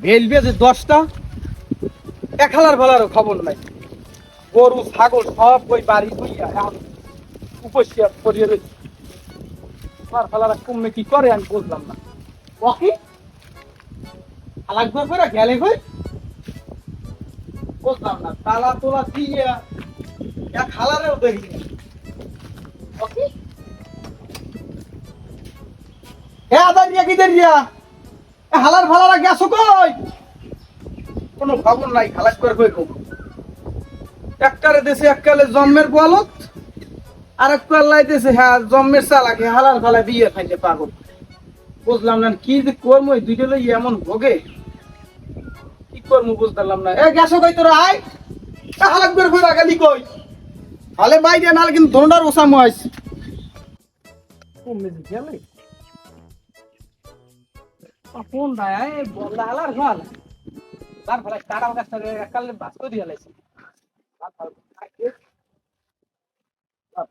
বেলবে যে 10টা এক হালার ভালারও খবর নাই। গরু ছাগল সব ওই বাড়ি বইয়া উপসিয়া পড়িয়ে রয়েছে। আমার ফালারা কমে কি করে আমি বুঝলাম না। ওকি আলাগ করে গেলে কই বুঝলাম না। তালা তোলা দিয়ে এক হালারেও দেখি না। ওকি হে আদারিয়া কি দাঁড়িয়া হালার ফালারা গেছো কই? কোনো খবর নাই। খালাস করে কই কম একটারে দেশে এককালে জন্মের বলত আর এক পাল্লাই দেশে হ্যাঁ জন্মের চালাকে হালার ফালা বিয়ে খাইতে পাগল। বুঝলাম না কি যে কর্ম দুইটা লই এমন ভোগে কি কর্ম বুঝলাম না। এ গেছো কই তোরা আয় হালাক বের করে গেলি কই? হলে বাইরে নালে কিন্তু ধন্ডার ওসামু আইস কমে গেলে কোন দায় বললা হালার ফাল তার ফলে কাটাল গাছটা কালে বাস করে দিয়ে লাইছে।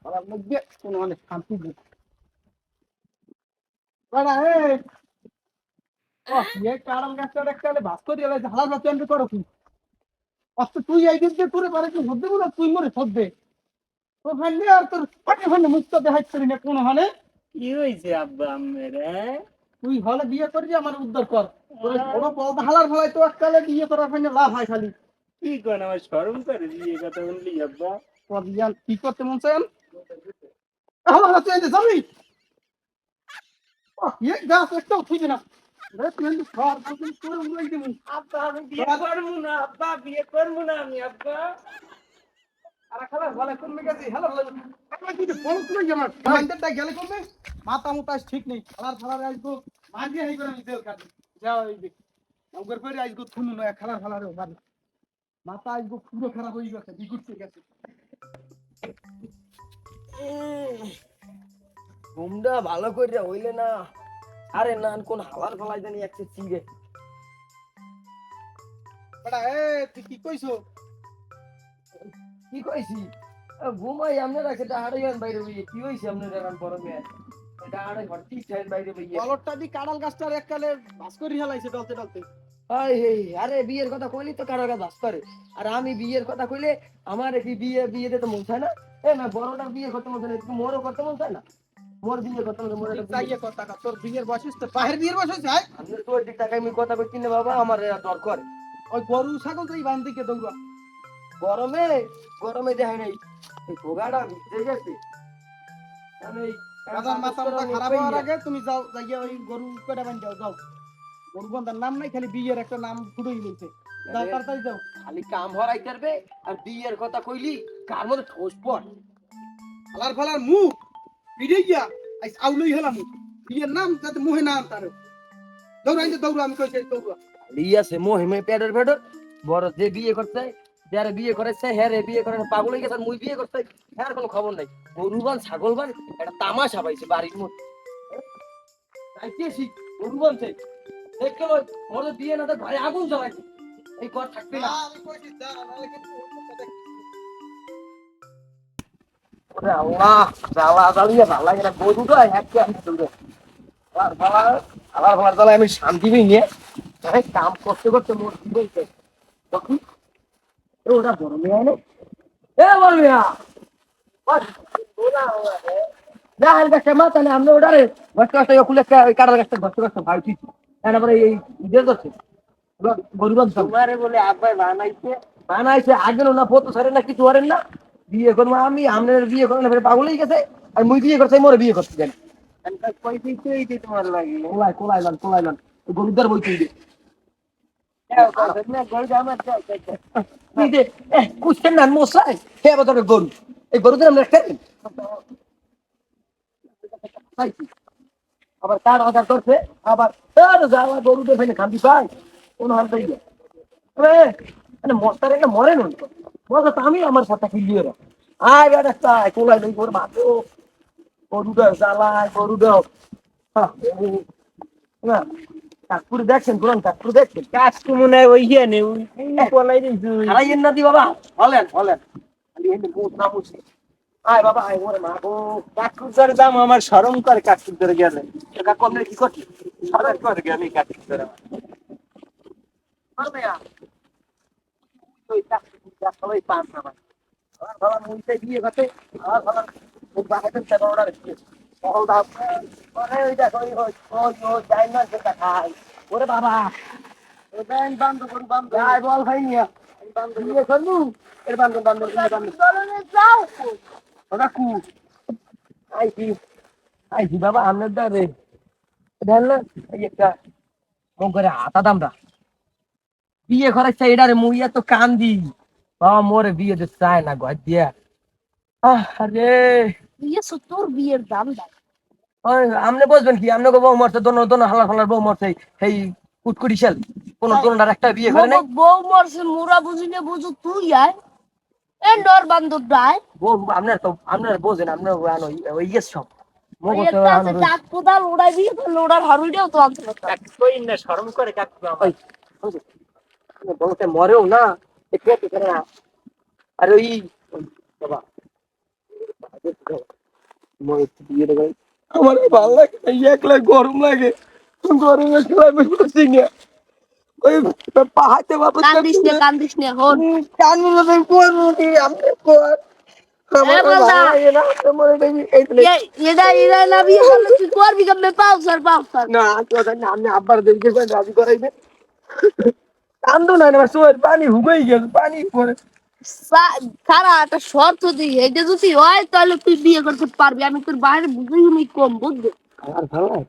তার মধ্যে কোনো অনেক শান্তি নেই। কাটাল গাছটা কালে বাস করে দিয়ে লাইছে হালার বাচ্চা এমনি করো কি? অত তুই এই দিন করে পারে কি হদ্দে বলে তুই মরে সদ্দে তো ভাইলে আর তোর পাটি ভাইলে মুক্ত দেখাই করি না কোন হানে। কি হয়েছে আব্বা আম্মের? তুই হলে বিয়ে করবি আমার উদ্ধার কর। তোর বড় পদ হালার ফলাই তো এককালে বিয়ে করার ফাইনে লাভ হয় খালি। কি কোন আমার শরম করে বিয়ে কথা বললি আব্বা? পদিয়ান কি করতে মন চান? হালার হাতে এনে যাবি এই গাছ একটাও খুঁজে না। রে তুই কিন্তু ঘর বলছিস তোর উড়াই দেবো। আব্বা আমি বিয়ে করবো না, আব্বা বিয়ে করবো না আমি আব্বা। আর খালার ভালো কমে গেছে হালার লাগে একলা তুই ফোন করে আমার মাইন্ডটা গেলে কমবে। মাথা মুতা ঠিক নেই হালার ফালার আসবো মাঝে হেই করে আমি জেল কাটি যাও এই দেখ নগর করে আসবো থুনু না খালার ফালারও বাড়ি মাথা আসবো পুরো খারাপ হয়ে গেছে বিগুড়তে গেছে। ঘুমটা ভালো করে হইলে না। আরে না কোন হালার ফালাই জানি একটা চিড়ে বড়া এ তুই কি কইছো? কি কইছি ঘুমাই আপনার রাখে হাড়াইয়ান বাইরে বইয়ে কি হয়েছে আপনার এখন গরমে এটা হাড়াই ঘর ঠিক সাইড বাইরে বইয়ে কলরটা দি কাড়াল গাছটার এককালে বাস করে হেলাইছে ডলতে ডলতে। হাই হে আরে বিয়ের কথা কইলি তো কারো বাস করে আর আমি বিয়ের কথা কইলে আমার কি বিয়ে বিয়েতে তো মন চায় না। এ না বড়টা বিয়ে করতে মন চায় না একটু মোরও করতে মন চায় না। মোর বিয়ে করতে মন মোর একটা চাইয়ে কথা কা তোর বিয়ের বয়স তো বাহির বিয়ের বয়স হইছে আই আমি তোর দিক টাকা আমি কথা কই কিনে বাবা আমার ডর করে ওই গরু ছাগল তো এই বান দিকে দৌড়া গরমে গরমে দেখাই নাই এই পোগাটা ভিজে গেছে আমি মাথার মাথা মাথা খারাপ হওয়ার আগে তুমি যাও যাইয়া ওই গরু কয়টা বান যাও যাও। গরু বান্ধার নাম নাই খালি বিয়ের একটা নাম ফুটই লইছে। যাও তাড়াতাড়ি যাও। খালি কাম হরাই করবে আর বিয়ের কথা কইলি কার মধ্যে ঠোস পড় হালার ফালার মুখ পিড়ে গিয়া আইস আউলই হলাম বিয়ের নাম যাতে মুহে না আনতারে দৌড়াই দৌড়া আমি কইছি দৌড়া লিয়াছে মোহিমে পেডর পেডর বড় যে বিয়ে করতে যারে বিয়ে করেছে হ্যাঁ রে বিয়ে করে পাগল হয়ে গেছে আর মুই বিয়ে করতে হ্যাঁ কোনো খবর নাই গরুবান ছাগলবান একটা তামাশা পাইছে বাড়ির মধ্যে চাইতেছি গরুবান চাই দেখতে ওর বিয়ে না তো ঘরে আগুন জ্বালাইছে এই ঘর থাকবে না। আমি কইছি যা নালে কিন্তু ওর কথা ওরে আল্লাহ জ্বালা জ্বালিয়ে ভালো লাগে না গরুটা হ্যাঁকে আমি চলবে আবার ভালো আবার ভালো জ্বালায় আমি শান্তি পেয়ে নিয়ে কাম করতে করতে মোর কি বলছে তখন ওটা বড় মেয়ে আনে এ বড় মেয়া না আর গাছটা মাথা নেই আমরা ওটারে ঘরটা গাছটা খুলে কাটার গাছটা ঘরটা গাছটা ভাড়ছি তারপরে এই ঈদের করছে গরুবান তোমারে বলে আব্বাই বানাইছে বানাইছে আগে না পতো সারে না কিছু হারেন না বিয়ে করবো আমি আপনার বিয়ে করেন না পাগলই গেছে আর মুই বিয়ে করতে মোরে বিয়ে করতে জানি তোমার লাগে কোলাই কোলাই লান গরুদার বই তুই কুচকেন না মশাই হে বদর গরু এই গরুদের আমরা খেলেন আবার কার আধার করছে আবার যাওয়া গরুদের ফেলে খান্দি পাই কোনো হাল পাই মানে মশার একটা মরে নয় মজা তো আমি আমার কথা কিলিয়ে রাখ আয় বেটা কোলাই নেই গরু মাত্র গরুটা জ্বালায় গরুটা না কাকুর দেখছেন কোরআন কাকুর দেখছেন কাজটু মনে হয় ওই ইয়ে নেই পলাই দিয়েছি হারাইয়েন না দি বাবা হলেন খালি এনে মুখ না মুছি আয় বাবা আয় ওরে মা গো কাকুর দাম আমার শরম করে কাকুর ধরে গেলে কাকু আপনি কি করছেন শরম করে গেলে কাকুর ধরে মেয়া ওই সবাই পান না ভাই আমার ভালো মুইতে বিয়ে করতে আমার ভালো খুব বাগাতে তেল অর্ডার দিচ্ছে তখন দাও ওরে ওই দেখো ওই যাই না সেটা খাই ওরে বাবা ওই ব্যাংক বন্ধ করুন বন্ধ যাই বল ভাই নিয়া বিয়ে করলু এর বন্ধ বন্ধ যাও ওটা কু আইছি আইছি বাবা আপনার দারে দেন না এই একটা মন করে হাতা দামরা বিয়ে করাইছে এটারে মুইয়া তো কান্দি বাবা মোরে বিয়ে দিতে চায় না গো দিয়া আরে ইয়ে তোর বিয়ের দাম দাও ওই আমনে বুঝবেন কি আমনে বউ মরছে দোনো দোনো হালা হালার বউ মরছে এই কুটকুটি শেল কোন দোনোটার একটা বিয়ে করে নাই বউ মরছে মোরা বুঝিলে বুঝু তুই আয় এ নর বান্দর ডায় বউ আপনার বোঝেন আপনার ওই ইয়েস সব মগো তো এটা আছে চাক কোদাল উড়াইবি তো লোডার হারুইটাও তো আনতে পারতাম কই না শরম করে কাকু আমার বউতে মরেও না একটু করে না আর ওই বাবা মই বিয়ে দেবে আমার ভালো লাগে একলা গরম লাগে গরমে খেলা করছি না ওই পাহাড়তে বাবা কান্দিস নে হন কানু না করবো কি আমি কর আমার এ বলদা। ভালো লাগে না আমার এই এরা না বিয়ে করলে তুই করবি কেমনে পাউসার না কথা না আমি আব্বার দেখে রাজি করাইবে কান্দো না আমার চোখের পানি হুগেই গেল পানি পরে সারা একটা শর্ত দিই এটা যদি হয় তাহলে তুই বিয়ে করতে পারবি আমি তোর বাইরে বুঝেই নি কম বুঝলি আমার ভালো লাগে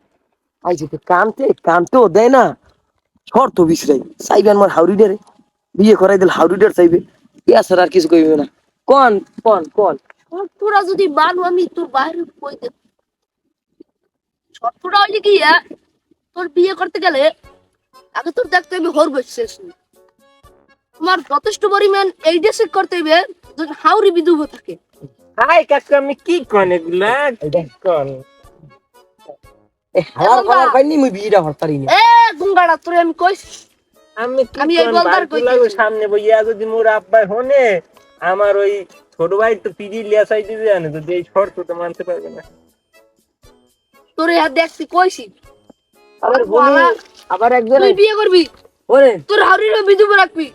আইছে তো কানতেও দেয় না শর্ত বিছরাই চাইবে আমার হাউরিডারে বিয়ে করাই দিল হাউরিডার চাইবে ইয়াছাড়া আর কিছু কইবে না কোন তোরা যদি মানু আমি তোর বাইরে কই দে শর্তটা হইলে কি তোর বিয়ে করতে গেলে আগে তোর দেখতে হবে হর বসে তোমার যথেষ্ট পরিমাণ এইডেস করতে হবে যদি হাউরি বিদুব থাকে হাই কাকু আমি কি কোন এগুলা কোন এই হালার ফালার পাইনি মুই বিয়েটা হরতারি না এ গুঙ্গাড়া তোরে আমি কইছি আমি আমি এই বলদার কইছি সামনে বইয়া যদি মোর আব্বাই হনে আমার ওই ছোট ভাই তো পিড়ি লিয়া চাই দিতে জানে তো এই শর্ত তো মানতে পারবে না তোরে দেখছি কইছি আবার বলি আবার একজন তুই বিয়ে করবি ওরে তোর হাউরির বিদুব রাখবি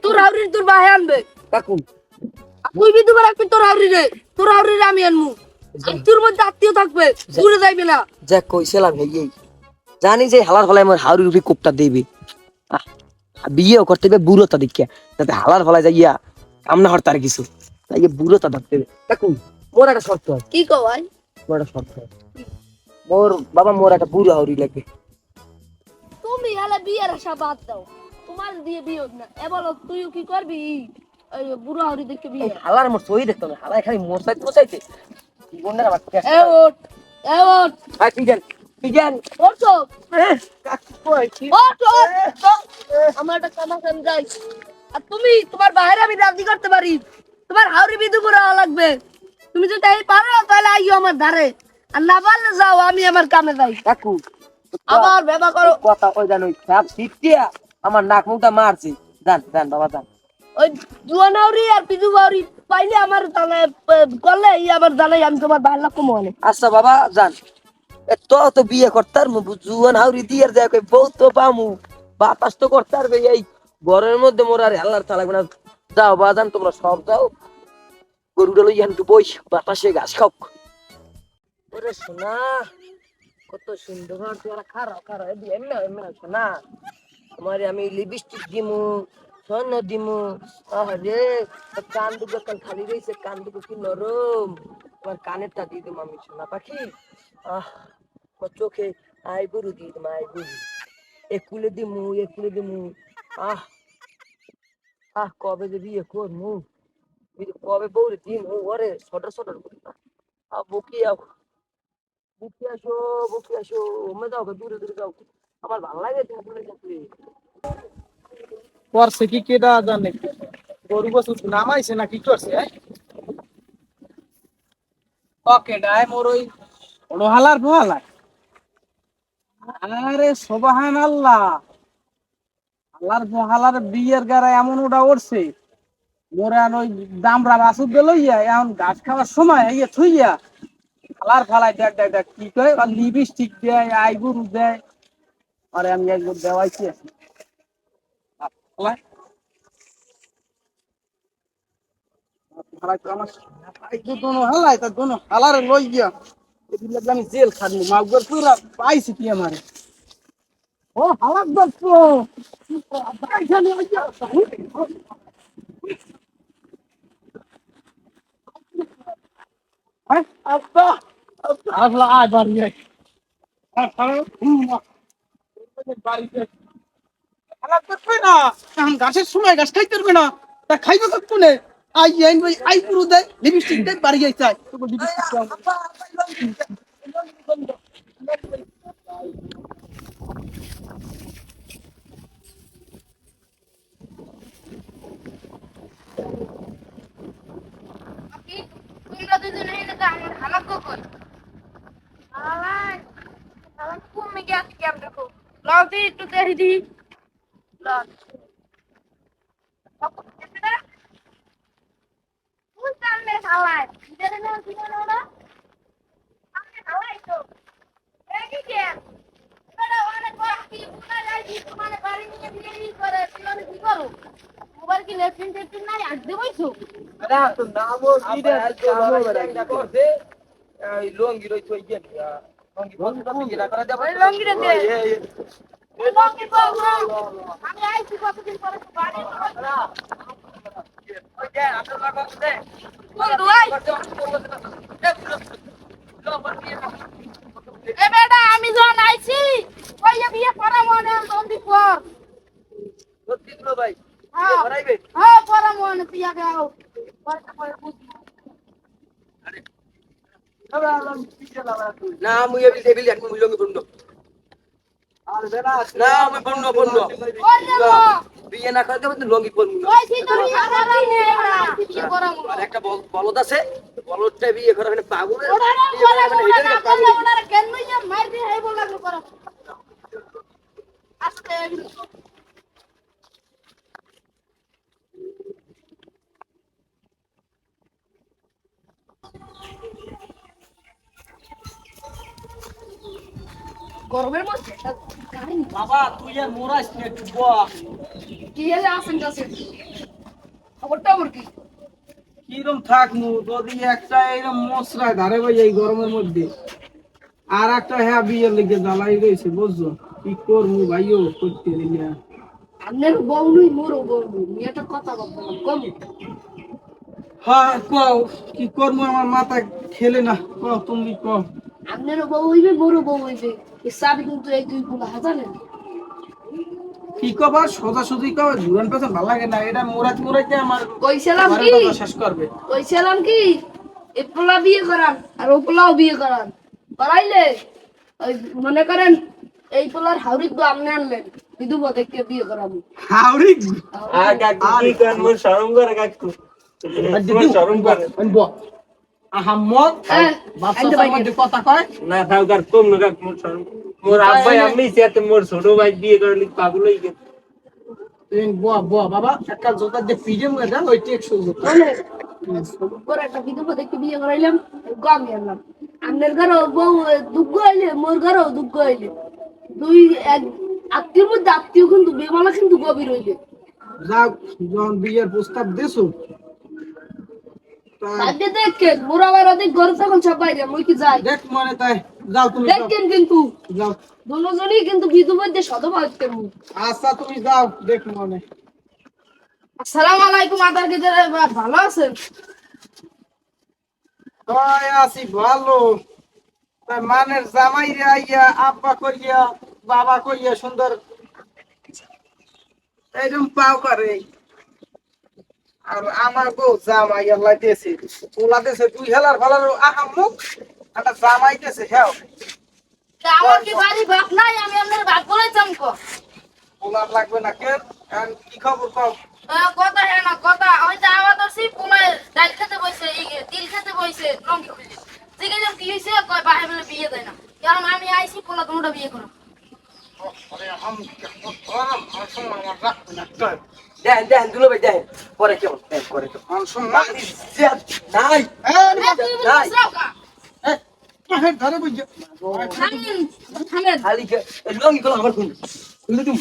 তোর হাউরির তোর ভাই আনবে কাকু তুই বিদুব রাখবি তোর হাউরির আমি আনমু আর তোর মধ্যে আত্মীয় থাকবে দূরে যাইবে না যা কইছিলাম এই জানি যে হালার ফলায় আমার হাউরির উপরে কোপটা দেবে বিয়েও করতে হবে বুড়োটা দেখিয়া যাতে হালার ফলায় যাইয়া কামনা হরতার কিছু তাই বুড়োটা ধরতে হবে কাকু মোর একটা শর্ত আছে কি কও ভাই মোর একটা শর্ত আছে মোর একটা বুড়ো হাউরি লাগবে তুমি হলে বিয়ের আশা বাদ দাও তোমার দিয়ে বিয়ে হোক না এ বলো তুইও কি করবি ওই বুড়ো হাউরি দেখে বিয়ে হালার মোর সই দেখতো না হালায় খালি মোর সাইড মোসাইতে জীবনের আমার এ ওঠ হ্যাঁ কি জান ওঠ তো কাকু কই কি ওঠ আমার একটা কামা কাম যাই আর তুমি তোমার বাইরে আমি রাজি করতে পারি তোমার হাউরি বিদু করা লাগবে তুমি যদি এই পারো তাহলে আইও আমার ধারে আর না পারলে যাও আমি আমার কামে যাই কাকু আবার ব্যবহার করো কথা ওই জানো সাপ সিটিয়া আমার নাক মুখটা মারছে জান বাবা জান ওই জুয়ান হাউরি আর পিজু হাউরি পাইলে আমার তাহলে করলে আমার জানাই আমি তোমার বাইরে লাখ কমনে আচ্ছা বাবা জান তো বিয়ে করতার মু জুয়ান হাউরি দিয়ার যায় কই বউ তো পামু বাতাস তো করতার বে এই ঘরের মধ্যে মোর আর হাল্লার থাকবে না যাও বাজান তোমরা সব যাও গরুটা লই একটু বই বাতাসে ঘাস খাও ওরে সোনা কত সুন্দর তোরা খারাপ এমনি সোনা তোমারে আমি লিপস্টিক দিমু স্বর্ণ দিমু আরে কান দুটো কান খালি রয়েছে কান দুটো কি নরম তোমার কানেরটা দিয়ে দিম আমি সোনা পাখি চোখে আই বুড়ু দিয়ে দিম আই বুড়ু এ কুলে দিমু কবে যে বিয়ে করমু কবে বউরে দিমু ওরে সটর বুকি আসো ওমে যাও দূরে যাও আমার ভালো লাগে তোমার কাছে করছে কি কেডা জানে গরু বসু নামাইছে না কি করছে ওকে ডাই মোর ওই হালার ফোহালা আরে সুবহানাল্লাহ আল্লাহর ফোহালার বিয়ের গাড়া এমন ওটা উঠছে মোরা ওই দামরা বাসুদ লইয়া এখন ঘাস খাওয়ার সময় ইয়ে থুইয়া হালার ফালাই দেখ কি করে লিপস্টিক দেয় আইগুরু দেয় আরে আমি একবার দেওয়াইছি হালাই হালাই তো আমার এই তো দোনো হালাই তা দোনো হালারে লই গিয়া এদিন লাগলে আমি জেল খাটবো মাগবার পুরা পাইছি কি আমারে ও হালাক দোস্ত বাইখানে আইয়া হ্যাঁ আব্বা আসলা আয় বাড়ি আয় বাড়িতে হালাক করবে না এখন গাছের সময় গাছ খাইতে পারবে না তা খাইবে কতক্ষণে আই আইন ভাই আই পুরো দেয় লিপস্টিক দেয় বাড়ি যাই চাই তোকে লিপস্টিক তোমরা দুজনে এনে তো আমার হালাক কই হালাক হালাক কমে গেছে কেমন দেখো লাও দি একটু দেখি দি লাও কোন সামনে হালাক ইদারে না দিনা না আমি হালাই তো এই কি এটা অনেক বাকি পুরা যাই দি মানে বাড়ি নিয়ে দিয়ে ই করে তুমি কি করো মোবাইল কি লেফটিন টেফটিন নাই আজ দেবইছো আরে তো নামও দিদে কামো বেড়া করছে এই লঙ্গি রই থই গেল লঙ্গি বন্ধ তো বিয়ে করা যাবে ওই লঙ্গিটা দে ওই লঙ্গি পাবো আমি আইছি কতদিন পরে বাড়ি ওই যে আপনার লাগা দে বন্ধু আই এ বেটা আমি যখন আইছি ওই যে বিয়ে করা মনে জলদি কর সত্যি তো ভাই হ্যাঁ করাইবে হ্যাঁ করা মনে পিয়া দাও পরে পরে বুঝি না মুই এবি দেবিল এক মুই লঙ্গি বন্ধ না মুই বন্ধ বন্ধ বিয়ে না করে দেব লঙ্গি বন্ধ ওই সি তো বিয়ে করা নে বিয়ে করা মনে আর একটা বলদ আছে বলদটা বিয়ে করে মানে পাগল ওরা না করলে ওরা কেন নিয়ে মার দিয়ে হেই বল লাগলো করা আস্তে গরমের মধ্যে কাহিনী বাবা তুই আর মোরাইস নে একটু বল কি হলে আসেন কাছে খবরটা আমার কি কিরম থাকমু যদি একটা এরকম মশরা ধারে ভাই এই গরমের মধ্যে আর একটা হ্যাঁ বিয়ের লেগে জ্বালাই রয়েছে বুঝছো কি করবো ভাইও করতে দিলে আপনার বউ নই মোরও বউ নই মেয়েটা কথা বলতে কম হ্যাঁ কও কি করবো আমার মাথা খেলে না কও তুমি কও আপনারও বউ হইবে মোরও বউ হইবে এই চাবি কিন্তু এই দুই গুলো হাজারের কি কবার সোজা সুজি কও জুয়ান পেছন ভালো লাগে না এটা মোরাইতে আমার কইছিলাম ঘরের কি কথা শেষ করবে কইছিলাম কি এ পোলা বিয়ে করান আর ও পোলাও বিয়ে করান করাইলে ওই মনে করেন এই পোলার হাউরি তো আপনি আনলেন বিধু দেখে বিয়ে করাবো হাউরি কাকু কি করেন মোর শরম করে কাকু মোর শরম করে আনবো আহাম্মদ হ্যাঁ, বাচ্চা আনতে পারি। মধ্যে কথা কয় না থাক আর কম না কাকু মোর শরম মোর আব্বাই আমি সাথে মোর ছোট ভাই বিয়ে করে লিখ পাগল হই গেছে তুই বুয়া বাবা একটা জোতা যে পিজে মুয়ে দেন ওই টেক শুরু করে একটা বিধু দেখে বিয়ে করাইলাম আমি আনলাম আপনার ঘরও বউ দুঃখ হইলে মোর ঘরও দুঃখ হইলে দুই এক আত্মীয়র মধ্যে আত্মীয় কিন্তু বেমালা কিন্তু গভীর হইলে যাও যখন বিয়ের প্রস্তাব দিছো তা আজকে দেখেন মোর আবার ওদের ঘরে তখন সব বাইরে মই কি যাই দেখ মনে তাই যাও তুমি যাও। দেখেন কিন্তু যাও দুজনই কিন্তু বিধু মধ্যে শতভাগ আচ্ছা তুমি যাও দেখ মনে আসসালামু আলাইকুম আদার কে ভালো আছেন কয় আছি ভালো তাই মানের জামাই রে আইয়া আব্বা কইয়া বাবা কইয়া সুন্দর এইরকম পাও করে আর আমার বউ জামাই আল্লাহ দিয়েছে ওলা দিয়েছে দুই হেলার ভালার আহাম্মুক একটা জামাই দিয়েছে হ্যাঁ আমার কি বাড়ি বাপ নাই আমি আপনার বাপ বলে চমকো ওলার লাগবে না কেন এখন কি খবর কও কথা হ্যাঁ না কথা ওই যে আওয়াজ আসি পুনায় ডাল খেতে বসে তিল খেতে বসে লঙ্গি খুলে জিজ্ঞেস কি হয়েছে কয় বাহে বলে বিয়ে দেয় না কারণ আমি আইসি পোলা তোমরা বিয়ে করো আরে আমার সময় আমার রাখবে না চল দেখেন দেখেন দুলো ভাই দেখেন পরে কেমন করে তো আমার সময় নাই নাই ধরে বুঝছো থামেন থামেন খালি লঙ্গি গুলো আমার খুলে খুলে তুমি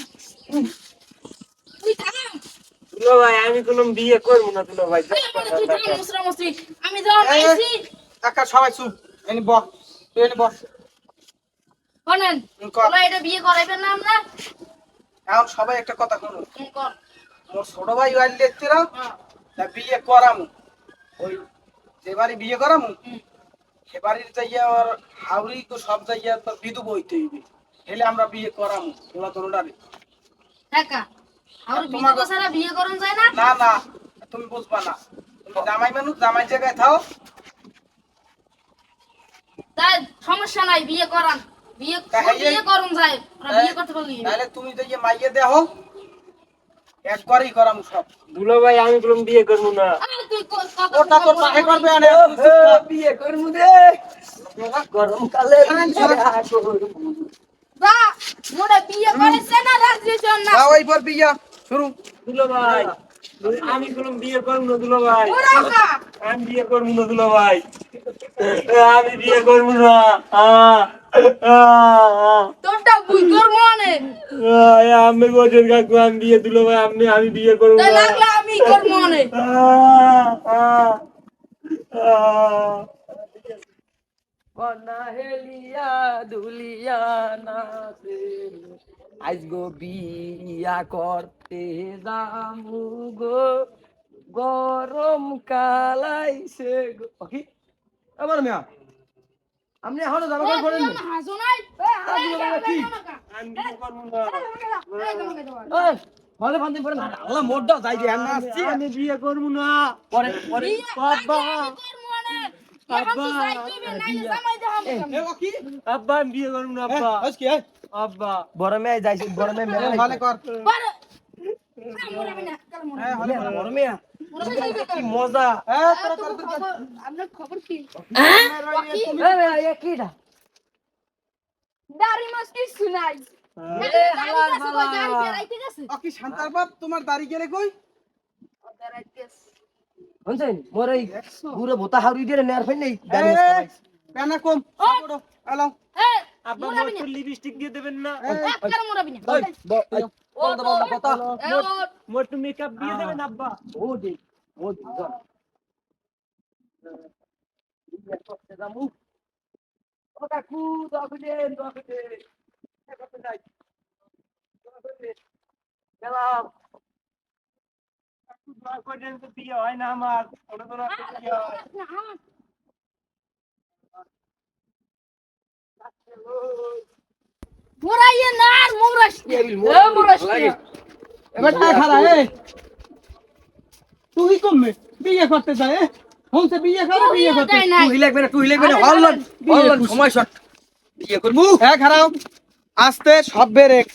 তুই থামেন দুলা ভাই আমি কোনো বিয়ে করবো না দুলা ভাই আমি যখন এই, আইছি একা সবাই চুপ এনে বস তুই এনে বস শোনেন কর। তোমরা এটা বিয়ে করাইবেন না আমরা এখন সবাই একটা কথা শুনো কর মোর ছোট ভাই ওয়াইল দেখছিরা তা বিয়ে করামু ওই যে বাড়ি বিয়ে করামু সে বাড়ির যাইয়া আর হাউরি তো সব যাইয়া তোর বিধু বইতে হইবে হেলে আমরা বিয়ে করামু তোরা তোরডারে টাকা আর বিয়ে তোমার- বসারা বিয়ে করন যায় না না না তুমি বুঝবা না তুমি জামাই মানুষ জামাই জায়গায় থাও তাই সমস্যা নাই বিয়ে করান বিয়ে বিয়ে করুন যায় ওরা বিয়ে করতে পারলি তাহলে তুমি যাইয়া মাইয়ে দেও একবারই করামু সব দুলা ভাই আমি কোনো বিয়ে করবো না তুই ওটা তোর পাহে করবে আনে বিয়ে করবো রে গরমকালে যা মোরা বিয়ে করেছে না রাজনীতি না যাও এইবার বিয়া শুরু দুলা ভাই আমি কোনো বিয়ে করবো না দুলা ভাই ওরা কা আমি বিয়ে করবো না দুলা ভাই আমি বিয়ে করবো না তোরটা বুই তোর মনে আমি বলছেন কাকু আমি বিয়ে দুলা ভাই আমি বিয়ে করবো তাই না লাগলে আমি তোর মনে কনা হেলিয়া দুলিয়া নাচে আজ গো বিয়া করতে যামু গো গরম কালাইছে গো কি আমার মিয়া আপনি এখনো জামা কাপড় পরেননি হাসো নাই কি? আমি বিয়ে করবো না এই হলে ফান্দি পরে না আল্লাহ মোড়টা যাই যে না আসছি আমি বিয়ে করবো না পরে পরে বাবা আব্বা এ ও কি আব্বা আমি বিয়ে করবো না আব্বা আজ কি আব্বা বড় মেয়ে যাইছে বড় মেয়ে মেলা ভালো কর হ্যাঁ ভালো কর বড় মেয়ে কি মজা তোরা কর তোর আপনার খবর কি এ কিডা দাড়ি মাছ কি শুনাই কি শান্তার বাপ তোমার দাড়ি গেলে কই শুনছেন মোর এই পুরো ভোতা হাউরি দিয়ে নেয়ার ফাই নেই পেনা কম সাপড়ো এলাও আব্বা মোর লিপস্টিক দিয়ে দেবেন না কথা মোর তো মেকআপ দিয়ে দেবেন আব্বা ও দে ও দে ও কাকু দোকানে গেলাম দোয়া করেন তো বিয়ে হয় না আমার ছোট ছোট বিয়ে হয় মোরাইয়ে না আর মোরাস মোরাস এবার খারা এ তুই কমবে বিয়ে করতে যায় হমসে বিয়ে করো বিয়ে করতে তুই লাগবে না হল্লন হল্লন সময় শট বিয়ে করবো হ্যাঁ খারাপ আস্তে সব বেরেক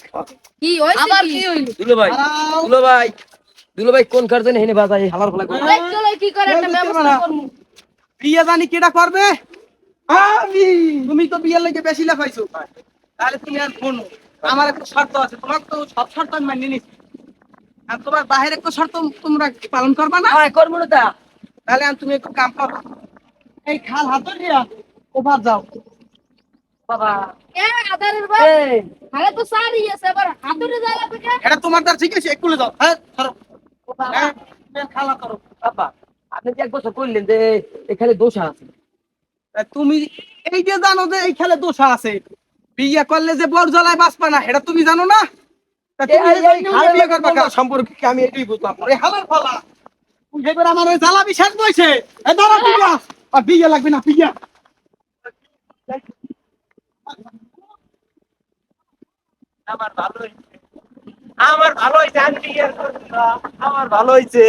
কি হইছে আবার কি হইল দুলো ভাই খারাপ দুলো ভাই দুলো ভাই কোন কার জন্য হেনে বাজাই হালার ফলা করে চলো কি করে একটা ব্যবস্থা করমু বিয়ে জানি কেটা করবে আমি তুমি তো বিয়ের লাগে বেশি লাফাইছো তাহলে তুমি আর শোনো আমার একটা শর্ত আছে তোমার তো সব শর্ত আমি মানিয়ে নিচ্ছি আর তোমার বাহিরে একটা শর্ত তোমরা পালন করবা না হ্যাঁ করবো না তা তাহলে আমি তুমি একটু কাম করো এই খাল হাতে দিয়া ওভার যাও বাবা এ আদারের ভাই এই আরে তো সারি আছে এবার হাতুড়ে যায় লাগবে কে এটা তোমার দ্বার ঠিক আছে একটু যাও হ্যাঁ ধরো হ্যাঁ খালা করো বাবা আপনি যে এক বছর করলেন যে এখানে দোষ আছে তা তুমি এই যে জানো যে এই খেলে দোষা আছে বিয়ে করলে যে বড় জ্বালায় বাঁচবা না এটা তুমি জানো না তা তুমি এই- এই এই খালের বিয়ে করবা মধ্যে কেন? সম্পর্কে কি আমি এটাই বুঝলাম না। এই হালার ফালা এবার আমার ওই জ্বালা বিশ্বাস বইছে এ দাঁড়া বিয়া আর বিয়ে লাগবে না বিয়া আমার ভালো হয়েছে আমার ভালো হয়েছে আমি বিয়ে করবো না আমার ভালো হয়েছে